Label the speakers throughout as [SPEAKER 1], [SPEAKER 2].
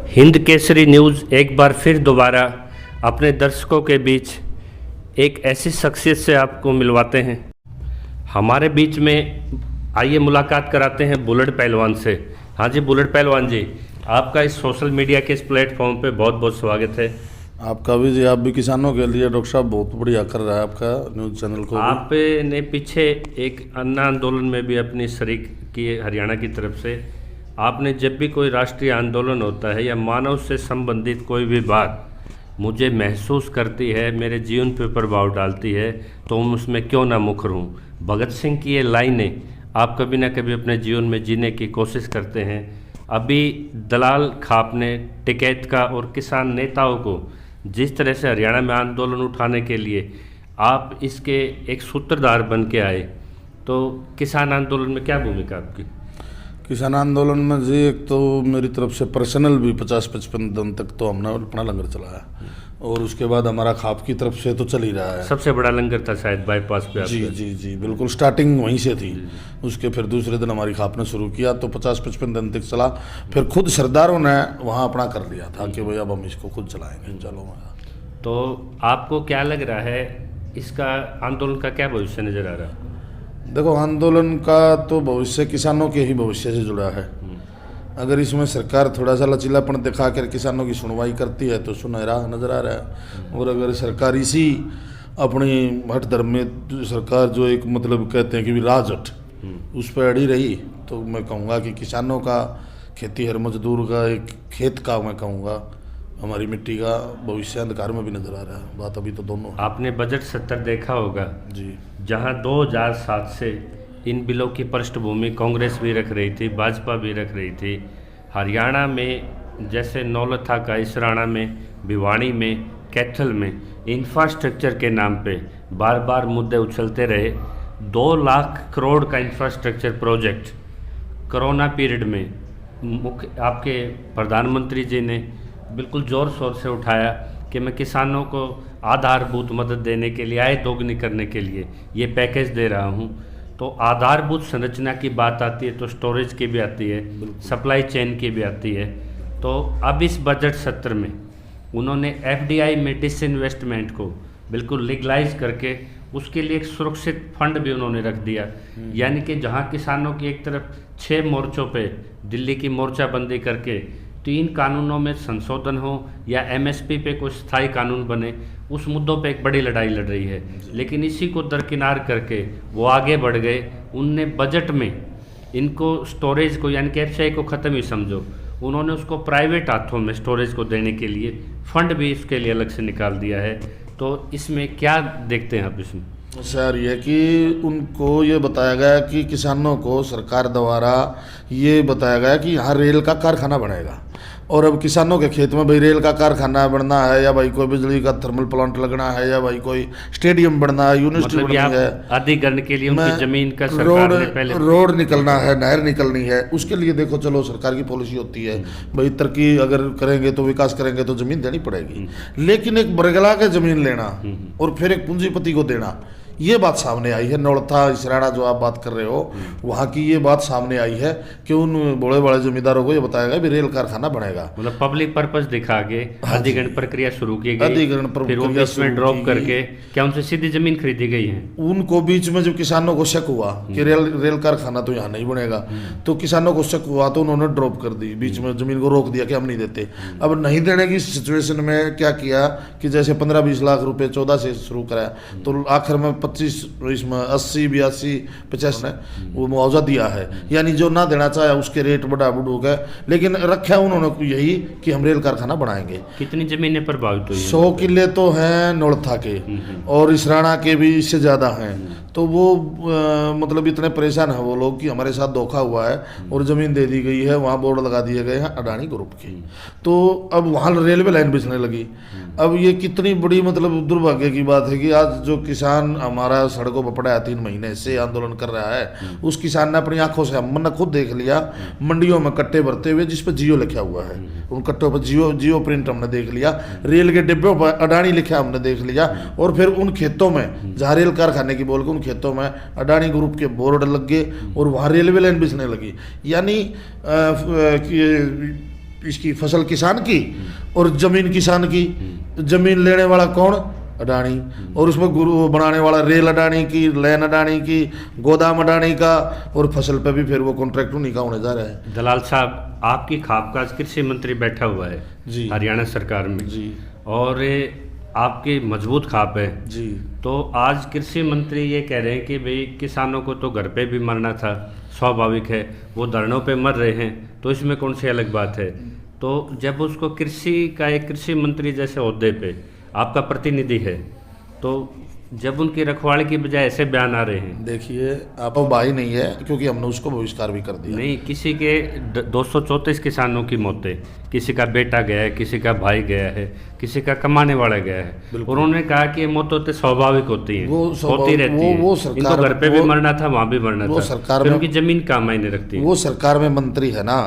[SPEAKER 1] Hind Kesari news एक बार फिर दोबारा अपने दर्शकों के बीच एक ऐसी शख्सियत से आपको मिलवाते हैं। हमारे बीच में आइए मुलाकात कराते हैं बुलेट पहलवान से। हाँ जी बुलेट पहलवान जी, आपका इस सोशल मीडिया के इस प्लेटफॉर्म पे बहुत बहुत स्वागत है।
[SPEAKER 2] आपका भी जी, आप भी किसानों के लिए डॉक्टर साहब बहुत बढ़िया कर रहा है आपका न्यूज़ चैनल को।
[SPEAKER 1] आपने पीछे एक अन्ना आंदोलन में भी अपनी शरीक की है हरियाणा की तरफ से। आपने जब भी कोई राष्ट्रीय आंदोलन होता है या मानव से संबंधित कोई भी बात मुझे महसूस करती है, मेरे जीवन पर प्रभाव डालती है, तो मैं उसमें क्यों ना मुखर हूँ। भगत सिंह की ये लाइनें आप कभी ना कभी अपने जीवन में जीने की कोशिश करते हैं। अभी दलाल खाप ने टिकैत का और किसान नेताओं को जिस तरह से हरियाणा में आंदोलन उठाने के लिए आप इसके एक सूत्रधार बन के आए, तो किसान आंदोलन में क्या भूमिका आपकी?
[SPEAKER 2] किसान आंदोलन में जी एक तो मेरी तरफ से पर्सनल भी 50-55 दिन तक तो हमने अपना लंगर चलाया और उसके बाद हमारा खाप की तरफ से तो चल ही रहा है।
[SPEAKER 1] सबसे बड़ा लंगर था शायद बाईपास पे
[SPEAKER 2] जी जी जी बिल्कुल, स्टार्टिंग वहीं से थी। उसके फिर दूसरे दिन हमारी खाप ने शुरू किया तो 50-55 दिन तक चला। फिर खुद सरदारों ने वहाँ अपना कर लिया था कि भाई अब हम इसको खुद चलाएंगे, चलो।
[SPEAKER 1] तो आपको क्या लग रहा है, इसका आंदोलन का क्या भविष्य नजर आ रहा है?
[SPEAKER 2] देखो, आंदोलन का तो भविष्य किसानों के ही भविष्य से जुड़ा है। अगर इसमें सरकार थोड़ा सा लचीलापन दिखा कर किसानों की सुनवाई करती है तो सुनहरा नज़र आ रहा है। और अगर सरकार इसी अपनी हट धर्म में सरकार जो एक मतलब कहते हैं कि भी राजहट उस पर अड़ी रही तो मैं कहूँगा कि किसानों का, खेती हर मजदूर का, एक खेत का, मैं कहूँगा हमारी मिट्टी का भविष्य अंधकार में भी नजर आ रहा है। बात अभी तो दोनों।
[SPEAKER 1] आपने बजट सत्र देखा होगा
[SPEAKER 2] जी,
[SPEAKER 1] जहां 2007 से इन बिलों की पृष्ठभूमि कांग्रेस भी रख रही थी, भाजपा भी रख रही थी। हरियाणा में जैसे नौलथा का, इसराना में, भिवाड़ी में, कैथल में इंफ्रास्ट्रक्चर के नाम पे बार बार मुद्दे उछलते रहे। 2 लाख करोड़ का इंफ्रास्ट्रक्चर प्रोजेक्ट कोरोना पीरियड में मुख्य आपके प्रधानमंत्री जी ने बिल्कुल ज़ोर शोर से उठाया कि मैं किसानों को आधारभूत मदद देने के लिए, आय दोगुनी करने के लिए ये पैकेज दे रहा हूँ। तो आधारभूत संरचना की बात आती है तो स्टोरेज की भी आती है, सप्लाई चेन की भी आती है। तो अब इस बजट सत्र में उन्होंने FDI में डिसइन्वेस्टमेंट को बिल्कुल लीगलाइज करके उसके लिए एक सुरक्षित फंड भी उन्होंने रख दिया। यानी कि जहाँ किसानों की एक तरफ 6 मोर्चों पे दिल्ली की मोर्चाबंदी करके 3 कानूनों में संशोधन हो या MSP पे कोई स्थायी कानून बने, उस मुद्दों पे एक बड़ी लड़ाई लड़ रही है। लेकिन इसी को दरकिनार करके वो आगे बढ़ गए। उनने बजट में इनको स्टोरेज को, यानी कि FCI को ख़त्म ही समझो, उन्होंने उसको प्राइवेट हाथों में स्टोरेज को देने के लिए फंड भी इसके लिए अलग से निकाल दिया है। तो इसमें क्या देखते हैं आप इसमें?
[SPEAKER 2] सर ये कि उनको ये बताया गया कि किसानों को सरकार द्वारा ये बताया गया कि यहाँ रेल का कारखाना बनेगा और अब किसानों के खेत में भाई रेल का कारखाना बनना है या भाई कोई बिजली का थर्मल प्लांट लगना है या भाई कोई स्टेडियम बनना है, यूनिवर्सिटी बननी है,
[SPEAKER 1] अधिग्रहण के लिए उनकी जमीन का सरकार ने पहले
[SPEAKER 2] रोड निकलना है, नहर निकलनी है, उसके लिए देखो चलो सरकार की पॉलिसी होती है भाई तरक्की अगर करेंगे तो विकास करेंगे तो जमीन देनी पड़ेगी। लेकिन एक बरगला के जमीन लेना और फिर एक पूंजीपति को देना, ये बात सामने आई है। नौलथा, इसराना जो आप बात कर रहे हो वहाँ की ये बात सामने आई है कि उन बड़े बड़े जमींदारों को ये बताया गया भी रेल कारखाना बनेगा।
[SPEAKER 1] मतलब पब्लिक पर्पस दिखा के अधिग्रहण प्रक्रिया शुरू की गई,
[SPEAKER 2] अधिग्रहण प्रक्रिया
[SPEAKER 1] इसमें ड्रॉप करके क्या उनसे सीधी जमीन खरीदी गई है।
[SPEAKER 2] उनको बीच में जब किसानों को शक हुआ कि रेल कारखाना तो यहाँ नहीं बनेगा तो किसानों को शक हुआ तो उन्होंने ड्रॉप कर दी, बीच में जमीन को रोक दिया कि हम नहीं देते। अब नहीं देने की सिचुएशन में क्या किया कि जैसे 15-20 लाख रुपए 14 से शुरू कराया तो आखिर में 25 इसमें 80, 82, 50 ने वो मुआवजा दिया है। यानी जो ना देना चाहे उसके रेट बढ़ा बढ़ गए, लेकिन रखा उन्होंने यही कि हम रेल कारखाना बनाएंगे।
[SPEAKER 1] कितनी जमीनें प्रभावित हुई?
[SPEAKER 2] 100 किले तो हैं नौलथा के और इसराना के भी इससे ज़्यादा हैं। तो वो मतलब इतने परेशान हैं वो लोग कि हमारे साथ धोखा हुआ है और ज़मीन दे दी गई है, वहाँ बोर्ड लगा दिए गए हैं अडानी ग्रुप के। तो अब वहाँ रेलवे लाइन बिछने लगी। अब ये कितनी बड़ी मतलब दुर्भाग्य की बात है कि आज जो किसान हमारा सड़कों पर पड़ा है 3 महीने से आंदोलन कर रहा है, उस किसान ने अपनी आंखों से, हमने खुद देख लिया मंडियों में कट्टे भरते हुए जिस पर जियो लिखा हुआ है, उन कट्टों पर जियो प्रिंट हमने देख लिया, रेल के डिब्बों पर अडानी लिखा हमने देख लिया। और फिर उन खेतों में जहाँ रेल कारखाने की बोल के उन खेतों में अडानी ग्रुप के बोर्ड लग गए और वहाँ रेलवे लाइन बिछने लगी। यानी इसकी फसल किसान की और जमीन किसान की। जमीन लेने वाला कौन? अडानी। और उसमें गुरु बनाने वाला रेल अडानी की, लैन अडानी की, गोदाम अडानी का, और फसल पे भी फिर वो कॉन्ट्रैक्ट उन्हीं का होने जा रहा है।
[SPEAKER 1] दलाल साहब, आपकी खाप का कृषि मंत्री बैठा हुआ है
[SPEAKER 2] जी
[SPEAKER 1] हरियाणा सरकार में
[SPEAKER 2] जी
[SPEAKER 1] और आपकी मजबूत खाप है
[SPEAKER 2] जी।
[SPEAKER 1] तो आज कृषि मंत्री ये कह रहे हैं कि भाई किसानों को तो घर पे भी मरना था, स्वाभाविक है, वो धरनों पे मर रहे हैं, तो इसमें कौन सी अलग बात है। तो जब उसको एक कृषि मंत्री जैसे ओहदे पे आपका प्रतिनिधि है, तो जब उनकी रखवाले की बजाय ऐसे बयान आ रहे हैं।
[SPEAKER 2] देखिए, आप भाई नहीं है, क्योंकि हमने उसको बहिष्कार भी कर दिया।
[SPEAKER 1] नहीं, किसी के 234 किसानों की मौतें, किसी का बेटा गया है, किसी का भाई गया है, किसी का कमाने वाला गया है। उन्होंने कहा कि ये मौतें तो स्वाभाविक होती हैं, होती रहती है, इनको घर पे भी मरना था, वहाँ भी मरना था,
[SPEAKER 2] सरकार
[SPEAKER 1] में उनकी जमीन कहाँ मायने रखती है।
[SPEAKER 2] वो सरकार में मंत्री है ना।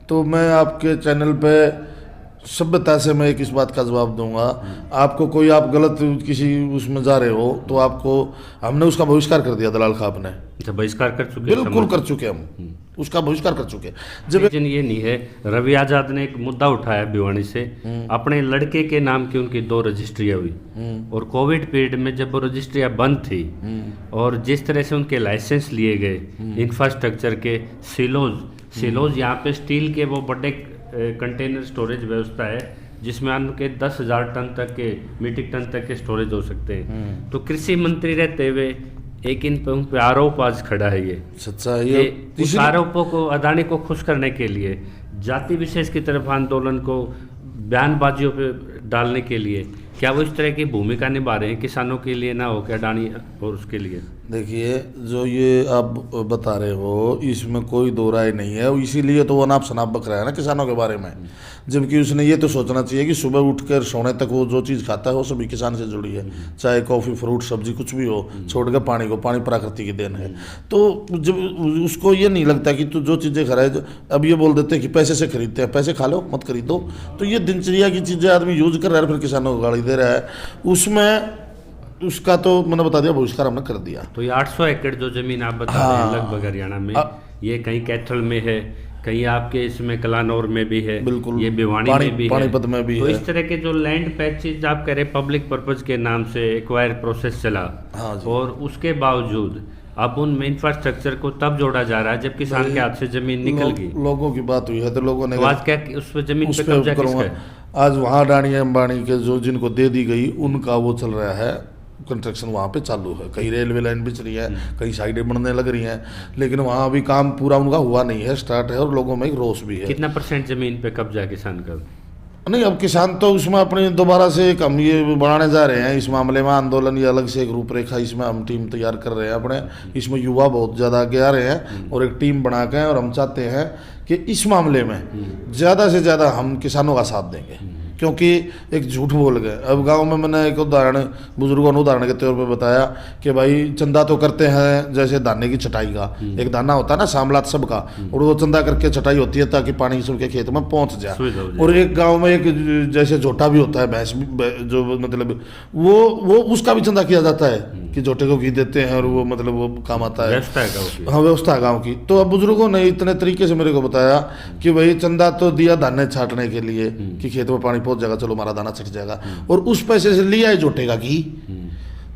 [SPEAKER 2] तो मैं आपके चैनल पे सभ्यता से मैं एक इस बात का जवाब दूंगा, आपको कोई आप गलत किसी उसमें जा रहे हो तो आपको, हमने उसका बहिष्कार कर दिया दलाल खाप ने।
[SPEAKER 1] अच्छा, बहिष्कार कर चुके?
[SPEAKER 2] बिल्कुल कर चुके, हम उसका बहिष्कार कर चुके।
[SPEAKER 1] जब ये नहीं है, रवि आजाद ने एक मुद्दा उठाया भिवानी से, अपने लड़के के नाम की उनकी 2 रजिस्ट्रियाँ हुई और कोविड पीरियड में जब वो रजिस्ट्रियाँ बंद थी और जिस तरह से उनके लाइसेंस लिए गए इंफ्रास्ट्रक्चर के, सिलोज यहाँ पे स्टील के वो बड़े कंटेनर स्टोरेज व्यवस्था है जिसमें अन्न के 10,000 टन तक के, मीट्रिक टन तक के स्टोरेज हो सकते हैं। तो कृषि मंत्री रहते हुए एक इन पे आरोप आज खड़ा है, ये
[SPEAKER 2] सच्चा है। ये
[SPEAKER 1] उस आरोपों को, अदानी को खुश करने के लिए, जाति विशेष की तरफ आंदोलन को बयानबाजियों पे डालने के लिए, क्या वो इस तरह की भूमिका निभा रहे हैं किसानों के लिए ना हो क्या अडानी और उसके लिए?
[SPEAKER 2] देखिए, जो ये आप बता रहे हो इसमें कोई दो राय नहीं है, इसीलिए तो वो अनाप शनाप बक रहा है ना किसानों के बारे में। जबकि उसने ये तो सोचना चाहिए कि सुबह उठकर सोने तक वो जो चीज़ खाता है वो सभी किसान से जुड़ी है, चाहे कॉफ़ी, फ्रूट, सब्जी कुछ भी हो, छोड़ कर पानी को, पानी प्रकृति की देन है। तो जब उसको ये नहीं लगता कि तू जो चीज़ें खा रहा है, अब ये बोल देते हैं कि पैसे से खरीदते हैं, पैसे खा लो मत खरीदो। तो ये दिनचर्या की चीज़ें आदमी यूज कर रहा है, फिर किसानों को गाली दे रहा है। उसमें उसका तो मैंने बता दिया, बहिष्कार हमने कर दिया।
[SPEAKER 1] तो ये 800 एकड़ जो जमीन आप बता रहे हैं लगभग हरियाणा में, ये कहीं कैथल में है, कहीं आपके इसमें कलानौर में भी है,
[SPEAKER 2] बिल्कुल,
[SPEAKER 1] ये भिवानी में भी है,
[SPEAKER 2] पानीपत में भी
[SPEAKER 1] तो
[SPEAKER 2] है।
[SPEAKER 1] इस तरह के जो लैंड पैचेज आप कह रहे पब्लिक पर्पज के नाम से एक्वायर प्रोसेस चला, और उसके बावजूद अब उनमें इंफ्रास्ट्रक्चर को तब जोड़ा जा रहा है जब किसान के हाथ से जमीन निकल गई।
[SPEAKER 2] लोगों की बात हुई है तो लोगों ने,
[SPEAKER 1] तो आज क्या उस पर जमीन पे कब्जा किसका है?
[SPEAKER 2] आज वहाँ अडानी अंबानी के जो जिनको दे दी गई उनका वो चल रहा है, कंस्ट्रक्शन वहाँ पे चालू है। कई रेलवे लाइन बिछ रही है, कई साइडें बनने लग रही हैं, लेकिन वहाँ अभी काम पूरा उनका हुआ नहीं है, स्टार्ट है, और लोगों में एक रोष भी है।
[SPEAKER 1] कितना % जमीन पे कब्जा किसान का?
[SPEAKER 2] नहीं, अब किसान तो उसमें अपने दोबारा से एक हम ये बढ़ाने जा रहे हैं इस मामले में आंदोलन, ये अलग से एक रूपरेखा इसमें हम टीम तैयार कर रहे हैं अपने। इसमें युवा बहुत ज़्यादा आगे आ रहे हैं और एक टीम बना के, और हम चाहते हैं कि इस मामले में ज़्यादा से ज़्यादा हम किसानों का साथ देंगे, क्योंकि एक झूठ बोल गए। अब गांव में मैंने एक उदाहरण, बुजुर्गों ने उदाहरण के तौर पे बताया कि भाई चंदा तो करते हैं जैसे दाने की छटाई का, एक दाना होता है ना सामलात सबका, और वो चंदा करके छटाई होती है ताकि पानी सबके खेत में पहुंच जाए। और एक गांव में एक जैसे झोटा भी होता है, भैंस जो मतलब वो उसका भी चंदा किया जाता है कि झोटे को घी देते हैं और वो मतलब वो काम आता है। हाँ, व्यवस्था है गाँव की। तो अब बुजुर्गों ने इतने तरीके से मेरे को बताया कि भाई चंदा तो दिया दाने छाटने के लिए कि खेत में पानी पहुंच जाएगा, चलो हमारा दाना छट जाएगा, और उस पैसे से लिया है झोटे का घी,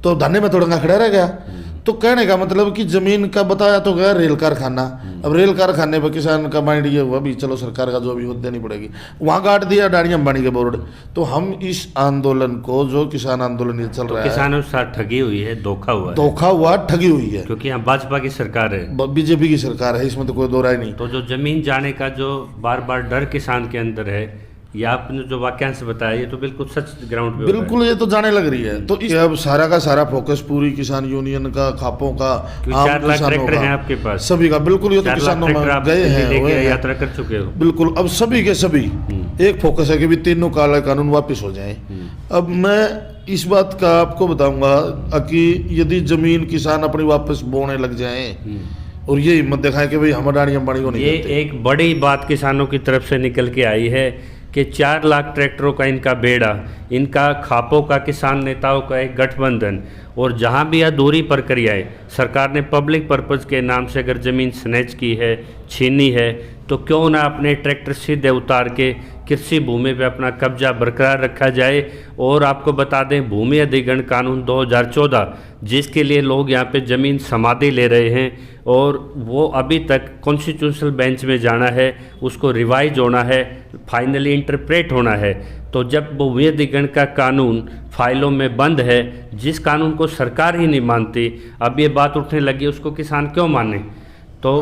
[SPEAKER 2] तो दाने में थोड़ा खड़ा रह गया। तो कहने का मतलब कि जमीन का बताया तो गया रेल कारखाना, अब रेल कारखाने पर किसान का माइंड ये हुआ भी चलो सरकार का जो भी हो देनी पड़ेगी, वहाँ काट दिया अडानी अंबानी के बोर्ड। तो हम इस आंदोलन को, जो किसान आंदोलन ये चल रहा है,
[SPEAKER 1] किसानों के साथ ठगी हुई है, धोखा
[SPEAKER 2] हुआ, ठगी हुई है,
[SPEAKER 1] क्योंकि यहाँ भाजपा की सरकार है,
[SPEAKER 2] बीजेपी की सरकार है, इसमें तो कोई दो राय नहीं।
[SPEAKER 1] तो जो जमीन जाने का जो बार बार डर किसान के अंदर है, ये आपने जो वाक्यांश बताया ये तो बिल्कुल सच ग्राउंड पे
[SPEAKER 2] बिल्कुल ये तो जाने लग रही है। तो अब सारा का सारा फोकस पूरी किसान यूनियन का, खापों का,
[SPEAKER 1] 4 लाख ट्रैक्टर हैं आपके पास
[SPEAKER 2] सभी का, बिल्कुल ये तो किसानों में गए हैं,
[SPEAKER 1] यात्रा कर चुके हो।
[SPEAKER 2] बिल्कुल, अब सभी के सभी एक फोकस है कि भी तीनों काला कानून वापस हो जाए। अब मैं इस बात का आपको बताऊंगा कि यदि जमीन किसान अपनी वापस बोने लग जाए और ये हिम्मत दिखाए कि भाई हम अडानी अंबानी को नहीं,
[SPEAKER 1] ये एक बड़ी बात किसानों की तरफ से निकल के आई है कि 4 लाख ट्रैक्टरों का इनका बेड़ा, इनका खापों का, किसान नेताओं का एक गठबंधन, और जहां भी अधूरी प्रक्रियाएं सरकार ने पब्लिक पर्पज़ के नाम से अगर ज़मीन स्नैच की है, छीनी है, तो क्यों ना अपने ट्रैक्टर सीधे उतार के कृषि भूमि पे अपना कब्जा बरकरार रखा जाए। और आपको बता दें, भूमि अधिग्रहण कानून 2014 जिसके लिए लोग यहाँ पे ज़मीन समाधि ले रहे हैं और वो अभी तक कॉन्स्टिट्यूशनल बेंच में जाना है, उसको रिवाइज होना है, फाइनली इंटरप्रेट होना है। तो जब भूमि अधिग्रहण का कानून फाइलों में बंद है, जिस कानून को सरकार ही नहीं मानती, अब ये बात उठने लगी उसको किसान क्यों माने। तो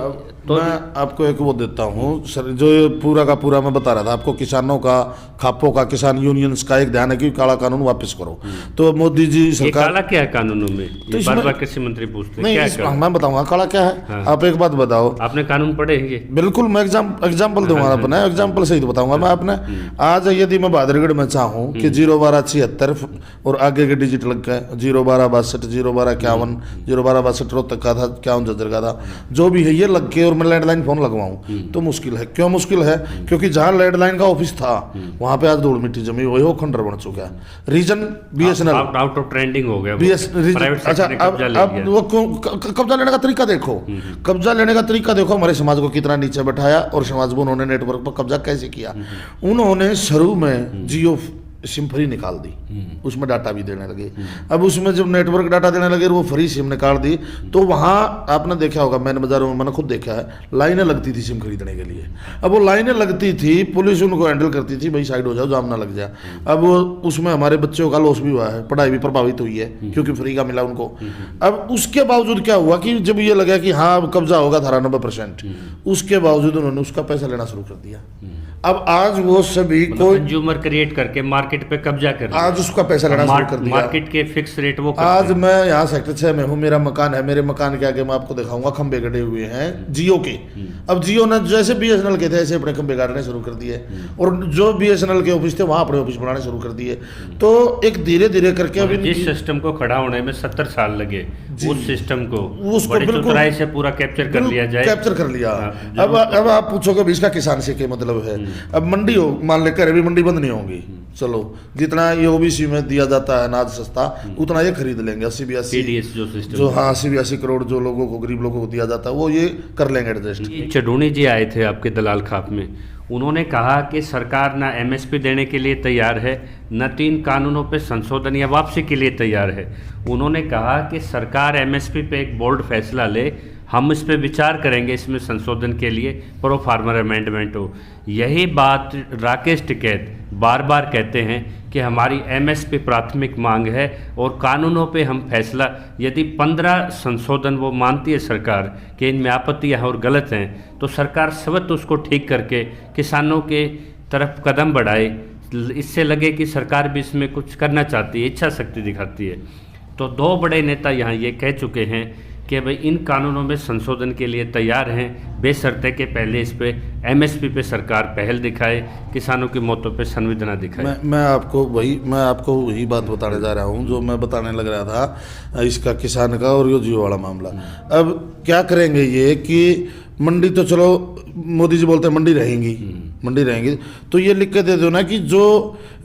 [SPEAKER 2] मैं आपको एक वो देता हूँ सर, जो ये पूरा का पूरा मैं बता रहा था आपको, किसानों का, खापों का, किसान यूनियंस का एक ध्यान है कि काला कानून वापस करो। तो मोदी जी सरकार,
[SPEAKER 1] काला क्या है कानूनों में,
[SPEAKER 2] तो
[SPEAKER 1] ये बार-बार कृषि मंत्री पूछते हैं क्या है?
[SPEAKER 2] मैं बताऊंगा काला क्या है।
[SPEAKER 1] हाँ।
[SPEAKER 2] आप एक बात बताओ,
[SPEAKER 1] आपने कानून पढ़े हैं ये?
[SPEAKER 2] बिल्कुल, मैं एग्जाम्पल दूंगा अपना, एग्जाम्पल सही तो बताऊंगा मैं अपने। आज यदि मैं बहादुरगढ़ में चाहूँ कि 01276 और आगे के डिजिटल का 01262 01251 01262 रोहतक का था, 51 झज्जर का था, जो भी है, ये लग के और मैं लैंडलाइन फोन लगवाऊं तो मुश्किल है। क्यों मुश्किल है? क्योंकि जहां लैंडलाइन का ऑफिस था वहां पे आज धूल मिट्टी जमी हुई, वो खंडर बन चुका है। Reason BSNL
[SPEAKER 1] out of trending हो गया,
[SPEAKER 2] प्राइवेट। अच्छा, अब वो कब्जा लेने का तरीका देखो, कब्जा लेने का तरीका देखो, हमारे समाज को कितना नीचे बैठाया और समाज को उन्होंने नेटवर्क पर कब्जा कैसे किया। उन्होंने शुरू में जियो सिम फ्री निकाल दी, उसमें डाटा भी देने लगे। अब उसमें जब नेटवर्क डाटा देने लगे वो फ्री सिम निकाल दी, तो वहाँ आपने देखा होगा, मैंने बाजारों में मैंने खुद देखा है, लाइनें लगती थी सिम खरीदने के लिए। अब वो लाइनें लगती थी, पुलिस उनको हैंडल करती थी, भाई साइड हो जाओ, जाम ना लग जाए। अब वो उसमें हमारे बच्चों का लॉस भी हुआ है, पढ़ाई भी प्रभावित हुई है क्योंकि फ्री का मिला उनको। अब उसके बावजूद क्या हुआ कि जब ये लगा कि हाँ अब कब्जा होगा 98%, उसके बावजूद उन्होंने उसका पैसा लेना शुरू कर दिया। अब आज वो सभी को
[SPEAKER 1] कंज्यूमर क्रिएट करके मार्केट पे कब्जा कर दिया,
[SPEAKER 2] आज उसका पैसा लेना शुरू कर दिया।
[SPEAKER 1] मार्केट के फिक्स रेट वो
[SPEAKER 2] आज मैं यहाँ सेक्टर 6 में हूँ, मेरा मकान है, मेरे मकान के आगे मैं आपको दिखाऊंगा खंबे गड़े हुए हैं जियो के। अब जियो ने जैसे बीएसएनएल के थे ऐसे अपने खंबे गाड़ने शुरू कर दिए, और जो बीएसएनएल के ऑफिस थे वहां अपने ऑफिस बनाने शुरू कर दिए। तो एक धीरे धीरे करके अभी
[SPEAKER 1] जिस सिस्टम को खड़ा होने में 70 साल लगे, उस सिस्टम को
[SPEAKER 2] उसको
[SPEAKER 1] बड़ी
[SPEAKER 2] बिल्कुल
[SPEAKER 1] चतुराई से पूरा कैप्चर कर लिया जाए,
[SPEAKER 2] कैप्चर कर लिया। अब आप पूछोगे भी इसका किसान से क्या मतलब है। अब मंडी हो, मान लेकर अभी मंडी बंद नहीं होगी, चलो जितना ये ओबीसी में दिया जाता है अनाज सस्ता, उतना ये खरीद लेंगे। 80-82
[SPEAKER 1] जो सिस्टम,
[SPEAKER 2] जो हाँ 80-82 करोड़ जो लोगों को, गरीब लोगों को दिया जाता है, वो ये कर लेंगे एडजस्ट।
[SPEAKER 1] चढ़ूनी जी आए थे आपके दलाल खाप में, उन्होंने कहा कि सरकार ना एमएसपी देने के लिए तैयार है, न 3 कानूनों पे संशोधन या वापसी के लिए तैयार है। उन्होंने कहा कि सरकार एमएसपी पे एक बोल्ड फैसला ले, हम इस पे विचार करेंगे, इसमें संशोधन के लिए प्रो फार्मर अमेंडमेंट हो। यही बात राकेश टिकैत बार बार कहते हैं कि हमारी एमएसपी प्राथमिक मांग है और कानूनों पे हम फैसला, यदि 15 संशोधन वो मानती है सरकार कि इनमें आपत्तियाँ और गलत हैं, तो सरकार स्वतः उसको ठीक करके किसानों के तरफ कदम बढ़ाए। इससे लगे कि सरकार भी इसमें कुछ करना चाहती है, इच्छा शक्ति दिखाती है। तो 2 बड़े नेता यहाँ ये कह चुके हैं कि भाई इन कानूनों में संशोधन के लिए तैयार हैं, बेशर्ते कि पहले इस पे एमएसपी पे सरकार पहल दिखाए, किसानों की मौतों पे संवेदना दिखाए।
[SPEAKER 2] मैं आपको वही बात बताने जा रहा हूँ जो मैं बताने लग रहा था इसका, किसान का और ये जियो वाला मामला। अब क्या करेंगे ये कि मंडी तो चलो मोदी जी बोलते हैं मंडी रहेंगी, तो ये लिख के दे दो ना कि जो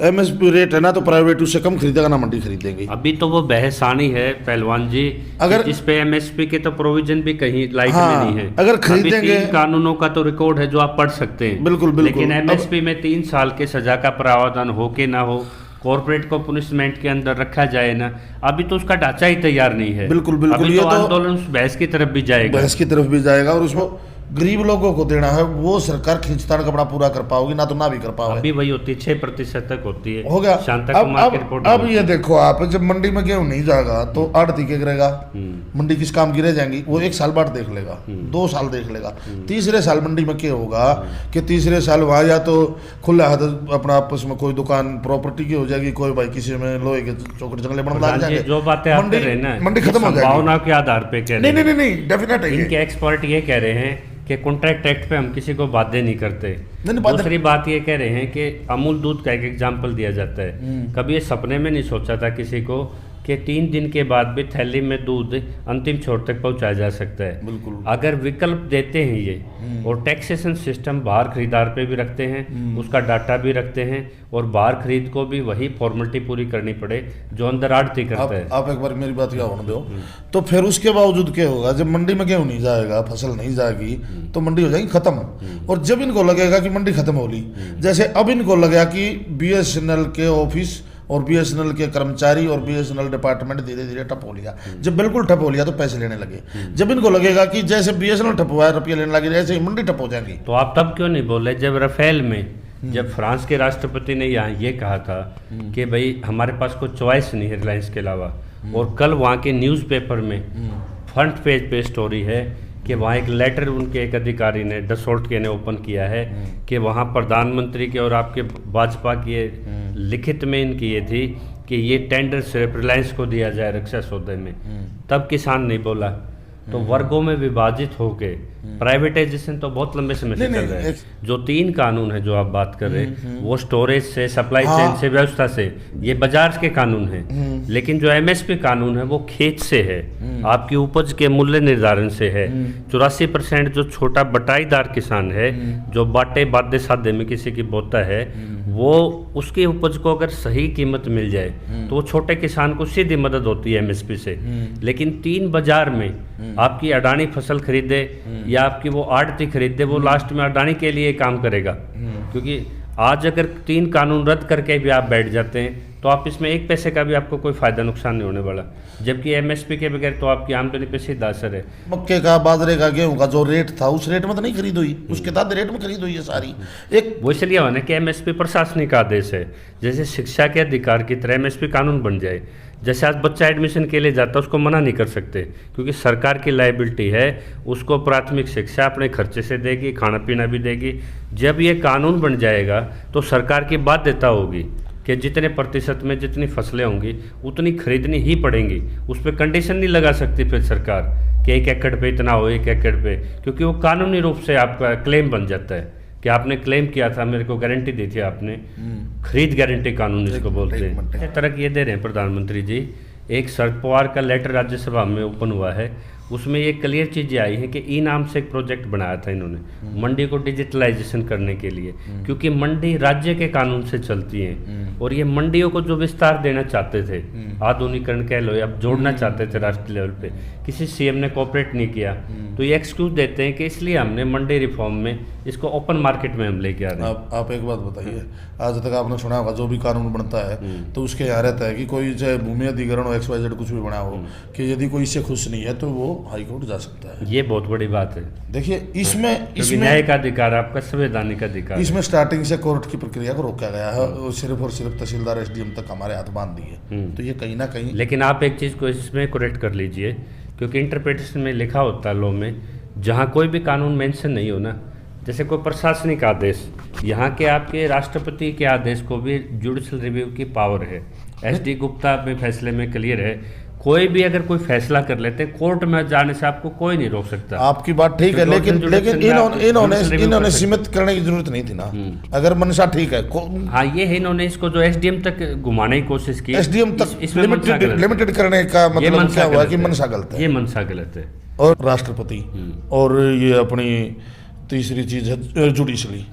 [SPEAKER 2] एमएसपी रेट है ना तो प्राइवेट उससे कम खरीदेगा ना मंडी खरीदेंगे।
[SPEAKER 1] अभी तो वो बहसानी है पहलवान जी, अगर जिस पे एमएसपी के तो प्रोविजन भी कहीं लाइट में नहीं है।
[SPEAKER 2] अगर खरीदेंगे,
[SPEAKER 1] 3 कानूनों का तो रिकॉर्ड है जो आप पढ़ सकते हैं,
[SPEAKER 2] बिल्कुल।
[SPEAKER 1] लेकिन एमएसपी में 3 साल के सजा का प्रावधान हो के ना हो, कॉर्पोरेट को पनिशमेंट के अंदर रखा जाए ना, अभी तो उसका ढांचा ही तैयार नहीं है।
[SPEAKER 2] बिल्कुल
[SPEAKER 1] अभी
[SPEAKER 2] ये
[SPEAKER 1] तो आंदोलन उस बहस की तरफ भी जाएगा,
[SPEAKER 2] और उसको गरीब लोगों को देना है, वो सरकार खींचतान कपड़ा पूरा कर पाओगी ना, तो ना भी कर पाओगे।
[SPEAKER 1] अभी वही होती है 6% तक होती है,
[SPEAKER 2] हो गया।
[SPEAKER 1] शांता कुमार की रिपोर्ट।
[SPEAKER 2] अब ये देखो आप, जब मंडी में गेहूं नहीं जाएगा तो आड़ती क्या करेगा, मंडी किस काम की रह जाएंगी, वो 1 साल बाद देख लेगा, 2 साल देख लेगा, तीसरे साल मंडी में क्या होगा कि तीसरे साल वहाँ या तो खुला हाथ अपना आपस में कोई दुकान प्रॉपर्टी की हो जाएगी, कोई भाई किसी में लोहे के चौकट जंगले बनने लग जाएंगे।
[SPEAKER 1] जो बातें आप कह रहे हैं ना,
[SPEAKER 2] मंडी खत्म हो जाएगी,
[SPEAKER 1] भावना के आधार पे कह रहे हैं।
[SPEAKER 2] नहीं डेफिनेट है।
[SPEAKER 1] इनके एक्सपर्ट ये कह रहे हैं कि कॉन्ट्रैक्ट एक्ट पे हम किसी को बाध्य नहीं करते। दूसरी बात ये कह रहे हैं कि अमूल दूध का एक एग्जाम्पल दिया जाता है, कभी ये सपने में नहीं सोचा था किसी को कि 3 दिन के बाद भी थैली में दूध अंतिम छोर तक पहुंचाया जा सकता है।
[SPEAKER 2] बिल्कुल।
[SPEAKER 1] अगर विकल्प देते हैं ये, और टैक्सेशन सिस्टम बाहर खरीदार पे भी रखते हैं, उसका डाटा भी रखते हैं, और बाहर खरीद को भी वही फॉर्मेलिटी पूरी करनी पड़े जो अंदर आड़ती करता है।
[SPEAKER 2] आप एक बार मेरी बात क्या होने दो, तो फिर उसके बावजूद क्या होगा, जब मंडी में गेहूं नहीं जाएगा, फसल नहीं जाएगी, तो मंडी हो जाएगी खत्म। और जब इनको लगेगा कि मंडी खत्म होगी, जैसे अब इनको लगा कि बीएसएनएल के ऑफिस और बीएसएनएल के कर्मचारी और बीएसएनएल डिपार्टमेंट धीरे धीरे ठप हो लिया। जब बिल्कुल ठप हो लिया तो पैसे लेने लगे। जब इनको लगेगा कि जैसे बीएसएनएल ठप हुआ है, रुपये लेने लगे, जैसे ही मंडी ठप हो जाएगी।
[SPEAKER 1] तो आप तब क्यों नहीं बोले जब राफेल में, जब फ्रांस के राष्ट्रपति ने यहाँ ये कहा था कि भाई हमारे पास कोई चॉइस नहीं है रिलायंस के अलावा, और कल वहाँ के न्यूज़पेपर में फ्रंट पेज पे स्टोरी है कि वहाँ एक लेटर उनके एक अधिकारी ने, डसोल्ट के ने ओपन किया है कि वहाँ प्रधानमंत्री के और आपके भाजपा की लिखित में इनकी ये थी कि ये टेंडर सिर्फ रिलायंस को दिया जाए रक्षा सौदे में। तब किसान नहीं बोला। तो वर्गों में विभाजित होके प्राइवेटाइजेशन तो बहुत लंबे समय से चल रहा है। जो 3 कानून है जो आप बात कर रहे हैं, वो स्टोरेज से, सप्लाई चेन से, व्यवस्था से, ये बाजार के कानून हैं। लेकिन जो एमएसपी कानून है वो खेत से है, आपकी उपज के मूल्य निर्धारण से है। 84% जो छोटा बटाईदार किसान है, जो बाटे बादे सादे में किसी की बोता है, वो उसकी उपज को अगर सही कीमत मिल जाए तो वो छोटे किसान को सीधी मदद होती है एमएसपी से। लेकिन 3 बाजार में आपकी अडानी फसल खरीदे या आपकी वो आड़ती खरीदे, वो लास्ट में अडानी के लिए काम करेगा। क्योंकि आज अगर 3 कानून रद्द करके भी आप बैठ जाते हैं तो आप इसमें 1 पैसे का भी आपको कोई फायदा नुकसान नहीं होने वाला, जबकि एमएसपी के बगैर तो आपकी आमदनी पे सीधा असर है।
[SPEAKER 2] मक्के का, बाजरे का, गेहूं का जो रेट था उस रेट में तो नहीं खरीद हुई, उसके तहत रेट में खरीद हुई है सारी। एक
[SPEAKER 1] वो इसलिए होना कि एमएसपी प्रशासनिक आदेश है, जैसे शिक्षा के अधिकार की तरह एमएसपी कानून बन जाए। जैसे आज बच्चा एडमिशन के लिए जाता है, उसको मना नहीं कर सकते क्योंकि सरकार की लायबिलिटी है, उसको प्राथमिक शिक्षा अपने खर्चे से देगी, खाना पीना भी देगी। जब ये कानून बन जाएगा तो सरकार की बाध्यता होगी कि जितने प्रतिशत में जितनी फसलें होंगी उतनी खरीदनी ही पड़ेंगी। उस पर कंडीशन नहीं लगा सकती फिर सरकार कि 1 एकड़ पे इतना हो, 1 एकड़ पे, क्योंकि वो कानूनी रूप से आपका क्लेम बन जाता है कि आपने क्लेम किया था, मेरे को गारंटी दी थी आपने। खरीद गारंटी कानून इसको बोलते हैं। इस तरह ये दे रहे हैं प्रधानमंत्री जी। एक शरद पवार का लेटर राज्यसभा में ओपन हुआ है, उसमें ये क्लियर चीज़ें आई हैं कि ई नाम से एक प्रोजेक्ट बनाया था इन्होंने मंडी को डिजिटलाइजेशन करने के लिए, क्योंकि मंडी राज्य के कानून से चलती हैं और ये मंडियों को जो विस्तार देना चाहते थे, आधुनिकरण कह लो, अब जोड़ना चाहते थे राष्ट्रीय लेवल पे, किसी सीएम ने कोऑपरेट नहीं किया। तो ये एक्सक्यूज देते हैं कि इसलिए हमने मंडी रिफॉर्म में इसको ओपन मार्केट में हम लेके आ रहे हैं।
[SPEAKER 2] आप एक बात बताइए, आज तक आपने सुना होगा जो भी कानून बनता है तो उसके यहाँ रहता है कि कोई चाहे भूमि अधिग्रहण हो, XYZ कुछ भी बना हो, कि यदि कोई इससे खुश नहीं है तो वो हाई कोर्ट जा सकता है।
[SPEAKER 1] ये बहुत बड़ी बात है।
[SPEAKER 2] देखिए इसमें
[SPEAKER 1] न्याय का अधिकार, आपका संवैधानिक अधिकार,
[SPEAKER 2] इसमें स्टार्टिंग से कोर्ट की प्रक्रिया को रोका गया है, सिर्फ और सिर्फ तहसीलदार SDM तक हमारे हाथ बांध दिए। तो ये कहीं ना कहीं,
[SPEAKER 1] लेकिन आप एक चीज़ को इसमें करेक्ट कर लीजिए, क्योंकि इंटरप्रिटेशन में लिखा होता है लॉ में, जहाँ कोई भी कानून मेंशन नहीं हो ना, जैसे कोई प्रशासनिक आदेश, यहाँ के आपके राष्ट्रपति के आदेश को भी जुडिशल रिव्यू की पावर है। SD गुप्ता में फैसले में क्लियर है, कोई भी अगर कोई फैसला कर लेते हैं कोर्ट में जाने से आपको कोई नहीं रोक सकता।
[SPEAKER 2] आपकी बात ठीक है, लेकिन इन्होंने सीमित करने की जरूरत नहीं थी ना। अगर मंशा ठीक है,
[SPEAKER 1] हाँ ये है, इन्होंने इसको जो SDM तक घुमाने की कोशिश की,
[SPEAKER 2] SDM तक लिमिटेड करने का मतलब क्या हुआ कि मंशा गलत है,
[SPEAKER 1] ये मंशा गलत है।
[SPEAKER 2] और राष्ट्रपति और ये अपनी तीसरी चीज है जुडिशली,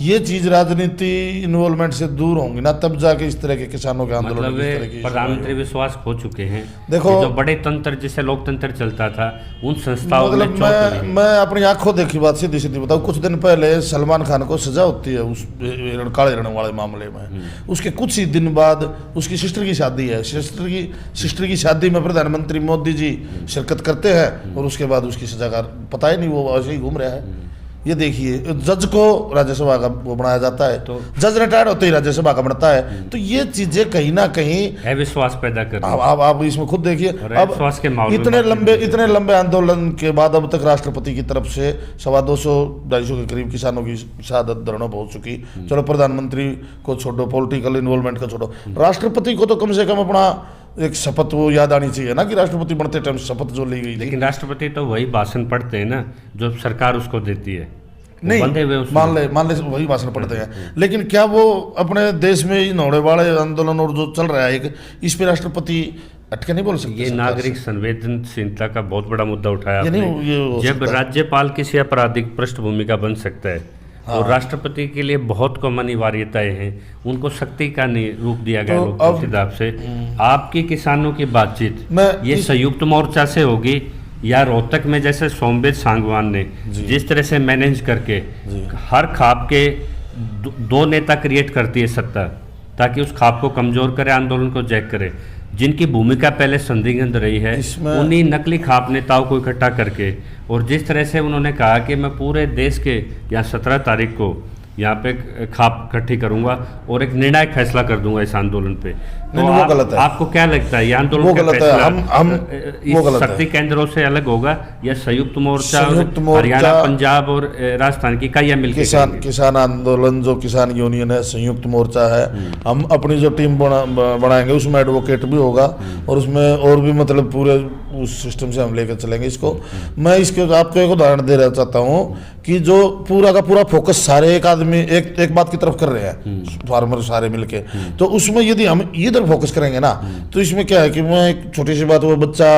[SPEAKER 2] ये चीज राजनीति इन्वॉल्वमेंट से दूर होंगी ना, तब जाके इस तरह के किसानों के आंदोलन,
[SPEAKER 1] मतलब प्रधानमंत्री विश्वास खो चुके हैं।
[SPEAKER 2] देखो
[SPEAKER 1] जो बड़े तंत्र जिसे लोकतंत्र चलता था उन संस्थाओं
[SPEAKER 2] मतलब
[SPEAKER 1] में
[SPEAKER 2] मैं अपनी आंखों देखी बात सीधी सीधी बताऊं, कुछ दिन पहले सलमान खान को सजा होती है उस काले रण वाले मामले में, उसके कुछ ही दिन बाद उसकी सिस्टर की शादी है, सिस्टर की शादी में प्रधानमंत्री मोदी जी शिरकत करते हैं और उसके बाद उसकी सजा का पता ही नहीं, वो ऐसे ही घूम रहा है। ये देखिए, जज को राज्यसभा का वो बनाया जाता है, तो जज रिटायर्ड होते ही राज्यसभा का बनता है। तो ये चीजें कहीं ना कहीं
[SPEAKER 1] अविश्वास पैदा कर रही है।
[SPEAKER 2] आप इसमें खुद देखिए, अब इतने लंबे आंदोलन के बाद अब तक राष्ट्रपति की तरफ से 250-250 के करीब किसानों की शहादत धरनों पहुंच चुकी। चलो प्रधानमंत्री को छोड़ो, पॉलिटिकल इन्वॉल्वमेंट को छोड़ो, राष्ट्रपति को तो कम से कम अपना एक शपथ वो याद आनी चाहिए ना कि राष्ट्रपति बनते टाइम शपथ जो ली गई।
[SPEAKER 1] लेकिन राष्ट्रपति तो वही भाषण पढ़ते हैं ना जो सरकार उसको देती है।
[SPEAKER 2] नहीं, मान ले वही भाषण पढ़ते हैं, लेकिन क्या वो अपने देश में नौड़े वाले आंदोलन और जो चल रहा है एक, इस पे राष्ट्रपति अटके नहीं बोल सकते
[SPEAKER 1] ये
[SPEAKER 2] सरकार
[SPEAKER 1] नागरिक संवेदनशीलता का बहुत बड़ा मुद्दा उठाया
[SPEAKER 2] ये
[SPEAKER 1] आपने।
[SPEAKER 2] नहीं, ये हो
[SPEAKER 1] जब
[SPEAKER 2] सकता है।
[SPEAKER 1] राज्यपाल किसी आपराधिक पृष्ठभूमि का बन सकता है और राष्ट्रपति के लिए बहुत कम अनिवार्यताएं हैं, उनको शक्ति का रूप दिया गया
[SPEAKER 2] तो
[SPEAKER 1] लोकतंत्र हिसाब से। आपकी किसानों की बातचीत ये संयुक्त मोर्चा से होगी या रोहतक में जैसे सोमवीर सांगवान ने जिस तरह से मैनेज करके हर खाप के दो नेता क्रिएट करती है सत्ता, ताकि उस खाप को कमजोर करे, आंदोलन को जैक करे, जिनकी भूमिका पहले संदिग्ध रही है, उन्हीं नकली खाप नेताओं को इकट्ठा करके, और जिस तरह से उन्होंने कहा कि मैं पूरे देश के यहाँ 17 तारीख को यहाँ पे खाप इकट्ठी करूंगा और एक निर्णायक फैसला कर दूंगा इस आंदोलन पे, तो
[SPEAKER 2] वो गलत है।
[SPEAKER 1] आपको क्या लगता है ये आंदोलन का फैसला इस शक्ति केंद्रों से अलग होगा या संयुक्त मोर्चा हरियाणा, पंजाब और राजस्थान की इकाइयां मिलकर
[SPEAKER 2] किसान आंदोलन जो किसान यूनियन है, संयुक्त मोर्चा है, हम अपनी जो टीम बनाएंगे उसमें एडवोकेट भी होगा और उसमें और भी मतलब पूरे उस सिस्टम से हम लेकर चलेंगे इसको। मैं इसके आपको एक उदाहरण दे रहा चाहता हूँ कि जो पूरा का पूरा फोकस सारे एक आदमी एक बात की तरफ कर रहे हैं, फार्मर सारे मिलके, तो उसमें यदि हम इधर फोकस करेंगे ना, तो इसमें क्या है कि मैं एक छोटी सी बात, वो बच्चा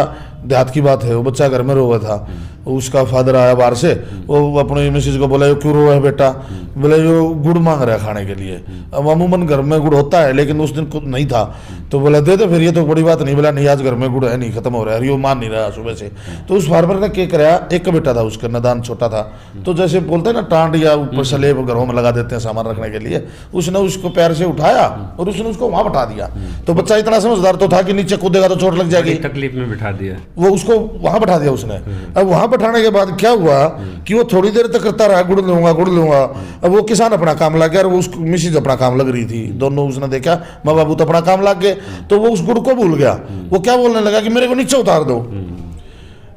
[SPEAKER 2] देहात की बात है, वो बच्चा घर में रोया था, उसका फादर आया बाहर से, वो अपने मिसेज को बोला क्यों रो है बेटा, बोले जो गुड़ मांग रहा है खाने के लिए। अब अमूमन घर में गुड़ होता है लेकिन उस दिन नहीं था, तो बोला दे दे, फिर ये तो बड़ी बात नहीं, बोला नहीं आज घर में गुड़ है नहीं, खत्म हो रहा है, ये मान नहीं रहा सुबह से। तो उस फार्मर ने क्या कराया, एक बेटा था उसका, नादान छोटा था, तो जैसे बोलते हैं ना टांड या ऊपर सलेब घरों में लगा देते हैं सामान रखने के लिए, उसने उसको पैर से उठाया और उसने उसको वहां बैठा दिया। तो बच्चा इतना समझदार तो था कि नीचे कूदेगा तो चोट लग जाएगी,
[SPEAKER 1] तकलीफ में बिठा दिया,
[SPEAKER 2] वो उसको वहां बैठा दिया उसने। अब वहां बैठाने के बाद क्या हुआ कि वो थोड़ी देर तक करता रहा, गुड़ लूंगा गुड़ लूंगा। अब वो किसान अपना काम लग गया और वो मिसेज अपना काम लग रही थी, दोनों उसने देखा माँ बाबू तो अपना काम लग गए, तो वो उस गुड़ को भूल गया। वो क्या बोलने लगा कि मेरे को नीचे उतार दो,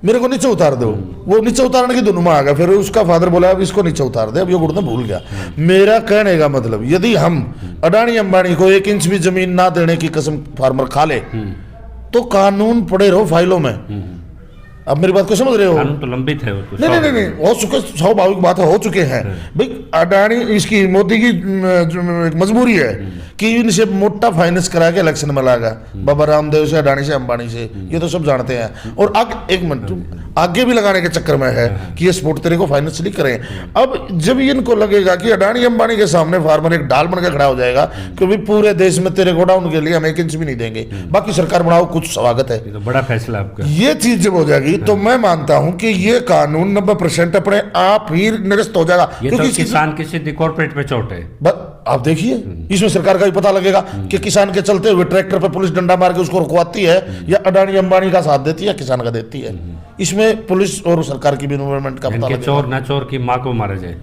[SPEAKER 2] मेरे को नीचे उतार दो। वो नीचे उतारने की धुन में आ गया, फिर उसका फादर बोला अब इसको नीचे उतार दे, अब ये गुड़ ने भूल गया। मेरा कहने का मतलब, यदि हम अडानी अंबानी को 1 इंच भी जमीन ना देने की कसम फार्मर खा ले तो कानून पड़े रहो फाइलों में। अब मेरी बात को समझ रहे हो?
[SPEAKER 1] कानून तो लंबित है, वो तो
[SPEAKER 2] नहीं हो चुके, स्वाभाविक बात है, हो चुके हैं भाई। अडानी इसकी मोदी की मजबूरी है कि इनसे मोटा फाइनेंस करा के इलेक्शन में लाएगा, बाबा रामदेव से, अडानी से, अंबानी से, ये तो सब जानते हैं। और आगे एक मिनट आगे भी लगाने के चक्कर में है कि ये सपोर्ट तेरे को फाइनेंशियली करें। अब जब इनको लगेगा कि अडानी अंबानी के सामने फार्मर एक डाल बन के खड़ा हो जाएगा कि भाई पूरे देश में तेरे गोडाउन के लिए हम 1 इंच भी नहीं देंगे, बाकी सरकार बनाओ, कुछ स्वागत है,
[SPEAKER 1] तो बड़ा फैसला आपका।
[SPEAKER 2] ये चीज जब हो जाएगी तो मैं मानता हूं कि ये कानून 90% अपने आप ही निरस्त हो जाएगा।
[SPEAKER 1] ये तो किसान की सीधी कॉर्पोरेट पे चोट है।
[SPEAKER 2] आप देखिए इसमें सरकार का भी पता लगेगा कि किसान के चलते हुए ट्रैक्टर पे पुलिस डंडा मार के उसको रुकवाती है या अडानी अंबानी का साथ देती है, किसान का देती है। इसमें पुलिस और सरकार की भी इन्वॉल्वमेंट का पता लगेगा।
[SPEAKER 1] चोर ना चोर की माँ को मारा जाए।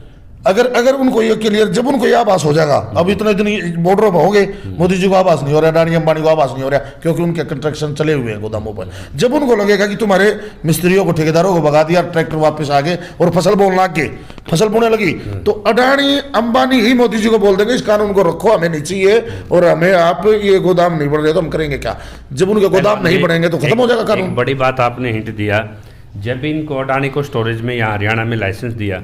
[SPEAKER 2] अगर उनको ये क्लियर, जब उनको ये आभास हो जाएगा, अब इतने दिन बॉर्डरों पर हो गए, मोदी जी को आभास नहीं हो रहा, अडानी अंबानी को आभास नहीं हो रहा, क्योंकि उनके कंस्ट्रक्शन चले हुए हैं गोदामों पर। जब उनको लगेगा कि तुम्हारे मिस्त्रियों को, ठेकेदारों को भगा दिया, ट्रैक्टर वापस आ गए और फसल बोने लग गए, फसल बोने लगी, तो अडानी अंबानी ही मोदी जी को बोल देंगे इस कानून को रखो, हमें नहीं चाहिए और हमें आप ये गोदाम नहीं बढ़ रहे तो हम करेंगे क्या। जब उनके गोदाम नहीं बढ़ेंगे तो खत्म हो जाएगा कानून।
[SPEAKER 1] बड़ी बात आपने हिंट दिया, जब इनको अडानी को स्टोरेज में यहाँ हरियाणा में लाइसेंस दिया,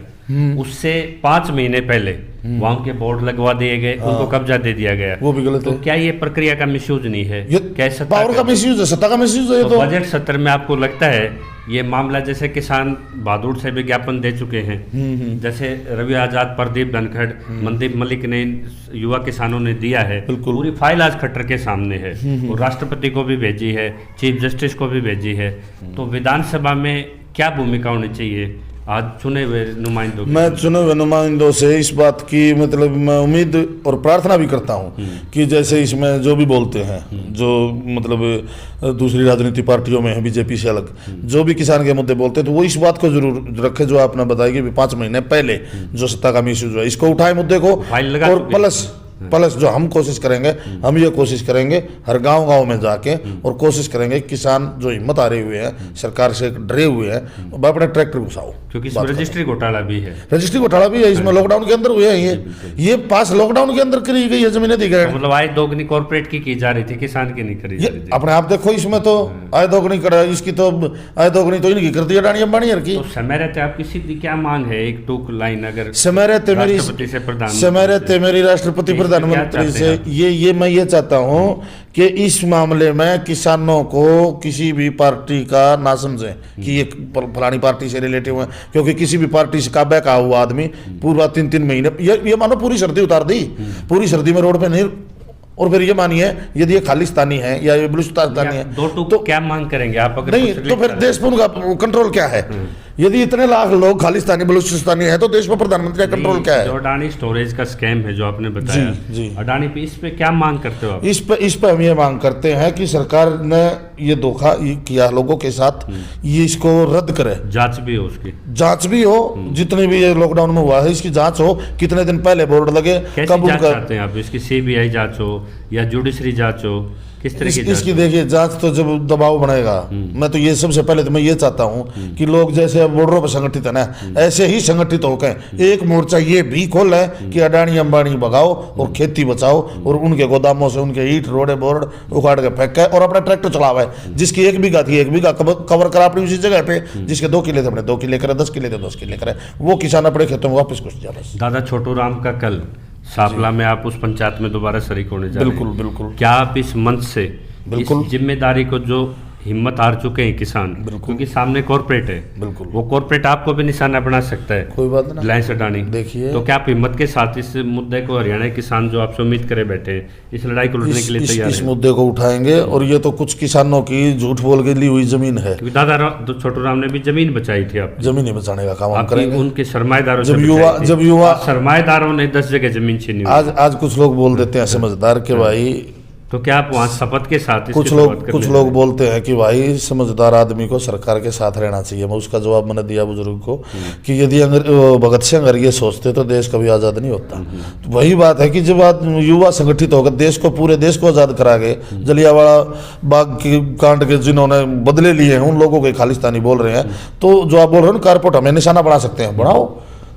[SPEAKER 1] उससे 5 महीने पहले वहां के बोर्ड लगवा दिए गए, उनको कब्जा दे दिया गया।
[SPEAKER 2] वो भी गलत
[SPEAKER 1] तो
[SPEAKER 2] है।
[SPEAKER 1] क्या ये प्रक्रिया का मिसयूज नहीं है?
[SPEAKER 2] ये पावर का मिसयूज है, सत्ता का मिसयूज है।
[SPEAKER 1] तो बजट सत्र में आपको लगता है ये मामला, जैसे किसान बहादुर से विज्ञापन दे चुके हैं, जैसे रवि आजाद, प्रदीप धनखड़, मनदीप मलिक ने, युवा किसानों ने दिया है, पूरी फाइल आज खट्टर के सामने है और राष्ट्रपति को भी भेजी है, चीफ जस्टिस को भी भेजी है। तो विधानसभा में क्या भूमिका होनी चाहिए आज चुने हुए नुमाइंदों की? मैं
[SPEAKER 2] चुने हुए नुमाइंदों से इस बात की मतलब मैं उम्मीद और प्रार्थना भी करता हूं कि जैसे इसमें जो भी बोलते हैं, जो मतलब दूसरी राजनीतिक पार्टियों में है, बीजेपी से अलग, जो भी किसान के मुद्दे बोलते हैं, तो वो इस बात को जरूर रखे जो आपने बताया कि 5 महीने पहले जो सत्ता का मिसयूज हुआ, इसको उठाए मुद्दे को, और प्लस जो हम कोशिश करेंगे, हम ये कोशिश करेंगे हर गांव में जाके और कोशिश करेंगे किसान जो हिम्मत हारे हुए हैं, सरकार से डरे हुए हैं, अपने ट्रैक्टर घुसाओ,
[SPEAKER 1] क्योंकि इसमें रजिस्ट्री घोटाला भी है।
[SPEAKER 2] रजिस्ट्री घोटाला भी है इसमें, लॉकडाउन के अंदर हुए हैं ये पास लॉकडाउन के अंदर करी गई है जमीनें दी गई,
[SPEAKER 1] मतलब आय दोगुनी कॉर्पोरेट की जा रही थी, किसान की नहीं करी जा रही थी।
[SPEAKER 2] अपने आप देखो इसमें तो आय दोगुनी करा, इसकी तो आय दोगुनी तो इनकी कर दी अडानी अंबानी की।
[SPEAKER 1] तो समय रहते आपकी सीधी क्या मांग है, एक टूक लाइन अगर
[SPEAKER 2] समय रहते मेरी राष्ट्रपति प्रधानमंत्री से ये मैं ये चाहता हूँ कि इस मामले में किसानों को किसी भी पार्टी का ना समझें कि ये फलानी पार्टी से रिलेटिव है, क्योंकि किसी भी पार्टी से काबे का हुआ आदमी पूरा 3-3 महीने ये मानो पूरी सर्दी उतार दी, पूरी सर्दी में रोड पे नहीं। और फिर ये मानिए यदि ये खालिस्तानी है या ये बलूचिस्तानी है
[SPEAKER 1] तो क्या मांग करेंगे आप? अगर
[SPEAKER 2] नहीं तो फिर देश पर उनका कंट्रोल क्या है? यदि इतने लाख लोग खालिस्तानी बलूचिस्तानी है तो देश पर प्रधानमंत्री का कंट्रोल क्या है?
[SPEAKER 1] जो अडानी स्टोरेज का स्कैम है जो आपने बताया,
[SPEAKER 2] जी
[SPEAKER 1] अडानी पे, इस पे क्या मांग करते हो आप?
[SPEAKER 2] इस पे हम ये मांग करते हैं कि सरकार ने ये धोखा किया लोगों के साथ, ये इसको रद्द करे,
[SPEAKER 1] जांच भी हो, उसकी
[SPEAKER 2] जांच भी हो, जितने भी ये लॉकडाउन में हुआ है इसकी जांच हो, कितने दिन पहले बोर्ड लगे,
[SPEAKER 1] कब चाहते हैं आप इसकी? सीबीआई जांच हो या जुडिशरी जांच हो, किस तरह की
[SPEAKER 2] इसकी देखिए जांच तो जब दबाव बढ़ेगा, मैं तो ये सबसे पहले तो मैं ये चाहता हूँ कि लोग जैसे अब बॉर्डरों पर संगठित है ना, ऐसे ही संगठित होकर एक मोर्चा ये भी खोल है कि अडानी अंबानी भगाओ और खेती बचाओ और उनके गोदामों से उनके ईट रोडे बोर्ड उखाड़ के फेंके और अपना ट्रैक्टर चलावा है। जिसकी 1 बीघा थी 1 बीघा कवर करा अपनी उसी जगह पे, जिसके 2 किले थे अपने 2 किले करे, 10 किले थे 10 किले करे, वो किसान अपने खेतों में वापस घुस जाए।
[SPEAKER 1] दादा छोटू राम का कल सापला में आप उस पंचायत में दोबारा शरीक होने जा रहे हैं।
[SPEAKER 2] बिल्कुल बिल्कुल।
[SPEAKER 1] क्या आप इस मंच से इस जिम्मेदारी को, जो हिम्मत हार चुके हैं किसान, क्योंकि सामने कॉर्पोरेट है,
[SPEAKER 2] बिल्कुल
[SPEAKER 1] वो कॉर्पोरेट आपको भी निशाना बना सकता है,
[SPEAKER 2] कोई बात नहीं,
[SPEAKER 1] रिलायंस अडानी,
[SPEAKER 2] देखिए
[SPEAKER 1] तो क्या आप हिम्मत के साथ इस मुद्दे को, हरियाणा किसान जो आपसे उम्मीद करे बैठे हैं, इस लड़ाई को लड़ने के लिए तैयार
[SPEAKER 2] इस मुद्दे को उठाएंगे? और ये तो कुछ किसानों की झूठ बोल के ली हुई जमीन है,
[SPEAKER 1] क्योंकि दादा छोटू राम ने भी जमीन बचाई थी, आप
[SPEAKER 2] जमीन बचाने का काम हम करेंगे।
[SPEAKER 1] उनके सरमाएदारों
[SPEAKER 2] जब युवा
[SPEAKER 1] सरमाएदारों ने 10 जगह जमीन छीनी।
[SPEAKER 2] आज कुछ लोग बोल देते हैं समझदार के भाई,
[SPEAKER 1] तो क्या आप वहाँ शपथ के साथ
[SPEAKER 2] कुछ लोग बोलते हैं कि भाई समझदार आदमी को सरकार के साथ रहना चाहिए। मैं उसका जवाब मैंने दिया बुजुर्ग को कि यदि भगत सिंह अगर ये सोचते तो देश कभी आज़ाद नहीं होता। तो वही बात है कि जब युवा संगठित होकर देश को, पूरे देश को आज़ाद करा के, जलियांवाला बाग की कांड के जिन्होंने बदले लिए हैं उन लोगों के खालिस्तानी बोल रहे हैं, तो जो आप बोल रहे हो ना कारपोट, हमें निशाना बना सकते हैं, बनाओ,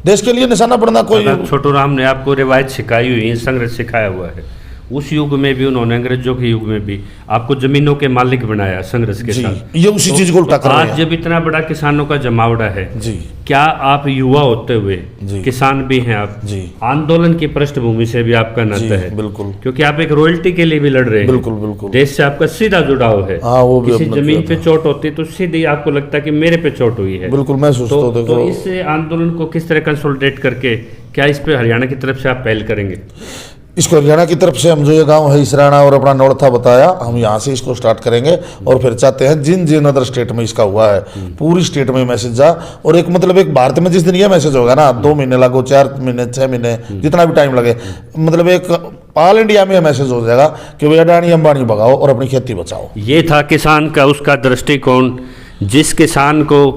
[SPEAKER 2] देश के लिए निशाना बनना। कोई
[SPEAKER 1] छोटू राम ने आपको रिवायत सिखाई हुई है, संघर्ष सिखाया हुआ है, उस युग में भी उन्होंने, अंग्रेजों के युग में भी आपको जमीनों के मालिक बनाया संघर्ष के साथ।
[SPEAKER 2] ये उसी चीज को उल्टा कर रहे हैं।
[SPEAKER 1] आज जब इतना बड़ा किसानों का जमावड़ा है
[SPEAKER 2] जी,
[SPEAKER 1] क्या आप युवा होते हुए किसान भी हैं आप
[SPEAKER 2] जी,
[SPEAKER 1] आंदोलन की पृष्ठभूमि से भी आपका नाता है?
[SPEAKER 2] बिल्कुल,
[SPEAKER 1] क्योंकि आप एक रॉयल्टी के लिए भी लड़ रहे हैं।
[SPEAKER 2] बिल्कुल बिल्कुल,
[SPEAKER 1] देश से आपका सीधा जुड़ाव है।
[SPEAKER 2] वो भी
[SPEAKER 1] किसी जमीन पे चोट होती है तो सीधे आपको लगता है कि मेरे पे चोट हुई है।
[SPEAKER 2] बिल्कुल महसूस
[SPEAKER 1] तो इस आंदोलन को किस तरह कंसोलिडेट करके, क्या इस पे हरियाणा की तरफ से आप पहल करेंगे?
[SPEAKER 2] इसको हरियाणा की तरफ से हम जो ये गांव है इसराना और अपना नौलथा बताया, हम यहाँ से इसको स्टार्ट करेंगे और फिर चाहते हैं जिन अदर स्टेट में इसका हुआ है पूरी स्टेट में मैसेज जा। और एक मतलब एक भारत में जिस दिन ये मैसेज होगा ना, 2 महीने लगो, 4 महीने, 6 महीने, जितना भी टाइम लगे, मतलब एक ऑल इंडिया में मैसेज हो जाएगा कि भाई अडानी अंबानी भगाओ और अपनी खेती बचाओ।
[SPEAKER 1] ये था किसान का उसका दृष्टिकोण, जिस किसान को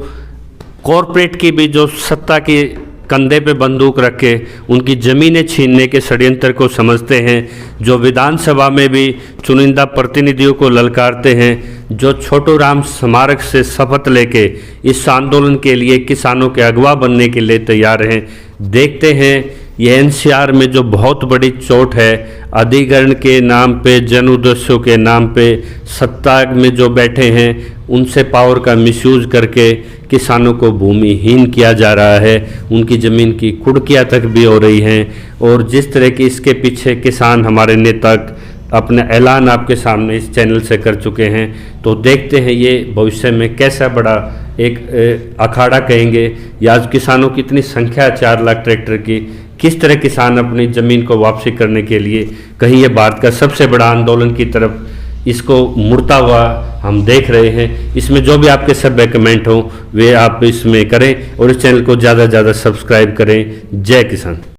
[SPEAKER 1] कॉरपोरेट की भी जो सत्ता की कंधे पे बंदूक रख के उनकी ज़मीनें छीनने के षड्यंत्र को समझते हैं, जो विधानसभा में भी चुनिंदा प्रतिनिधियों को ललकारते हैं, जो छोटू राम स्मारक से शपथ लेके इस आंदोलन के लिए किसानों के अगवा बनने के लिए तैयार हैं। देखते हैं ये एनसीआर में जो बहुत बड़ी चोट है, अधिकरण के नाम पे, जन उद्देश्यों के नाम पे, सत्ता में जो बैठे हैं उनसे पावर का मिसयूज करके किसानों को भूमिहीन किया जा रहा है, उनकी ज़मीन की कुड़कियाँ तक भी हो रही हैं। और जिस तरह की इसके पीछे किसान हमारे नेता अपना ऐलान आपके सामने इस चैनल से कर चुके हैं, तो देखते हैं ये भविष्य में कैसा बड़ा एक अखाड़ा कहेंगे, या आज किसानों की इतनी संख्या 4 लाख ट्रैक्टर की, किस तरह किसान अपनी ज़मीन को वापसी करने के लिए कहीं ये भारत का सबसे बड़ा आंदोलन की तरफ इसको मुड़ता हुआ हम देख रहे हैं। इसमें जो भी आपके सभ्य कमेंट हों वे आप इसमें करें और इस चैनल को ज़्यादा से ज़्यादा सब्सक्राइब करें। जय किसान।